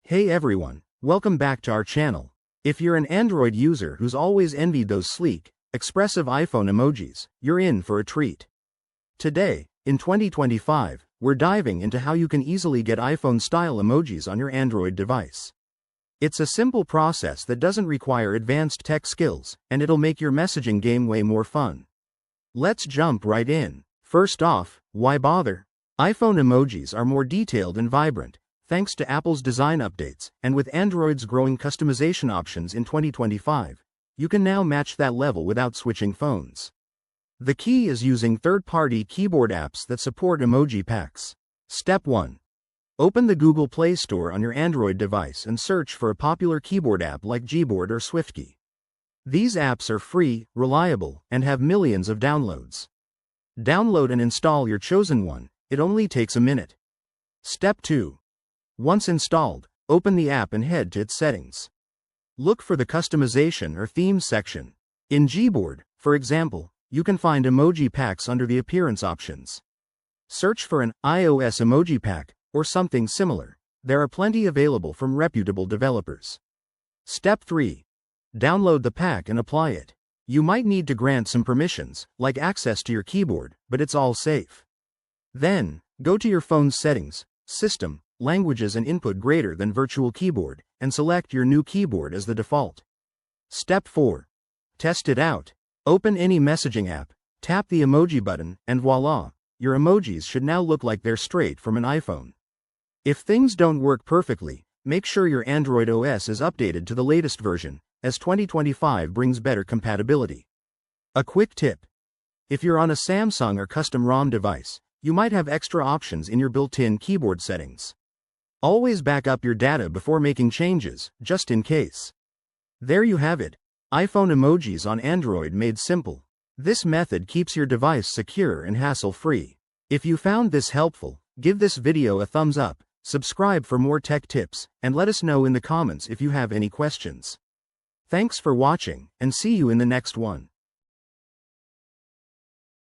Hey everyone, welcome back to our channel. If you're an Android user who's always envied those sleek, expressive iPhone emojis, you're in for a treat. Today, in 2025, we're diving into how you can easily get iPhone-style emojis on your Android device. It's a simple process that doesn't require advanced tech skills, and it'll make your messaging game way more fun. Let's jump right in. First off, why bother? iPhone emojis are more detailed and vibrant, thanks to Apple's design updates, and with Android's growing customization options in 2025, you can now match that level without switching phones. The key is using third-party keyboard apps that support emoji packs. Step 1. Open the Google Play Store on your Android device and search for a popular keyboard app like Gboard or SwiftKey. These apps are free, reliable, and have millions of downloads. Download and install your chosen one. It only takes a minute. Step 2. Once installed, open the app and head to its settings. Look for the Customization or Themes section. In Gboard, for example, you can find emoji packs under the Appearance options. Search for an iOS emoji pack, or something similar. There are plenty available from reputable developers. Step 3. Download the pack and apply it. You might need to grant some permissions, like access to your keyboard, but it's all safe. Then, go to your phone's settings, System, Languages and Input greater than Virtual Keyboard, and select your new keyboard as the default. Step 4. Test it out. Open any messaging app, tap the emoji button, and voila, your emojis should now look like they're straight from an iPhone. If things don't work perfectly, make sure your Android OS is updated to the latest version, as 2025 brings better compatibility. A quick tip. If you're on a Samsung or custom ROM device, you might have extra options in your built-in keyboard settings. Always back up your data before making changes, just in case. There you have it. iPhone emojis on Android made simple. This method keeps your device secure and hassle-free. If you found this helpful, give this video a thumbs up, subscribe for more tech tips, and let us know in the comments if you have any questions. Thanks for watching, and see you in the next one.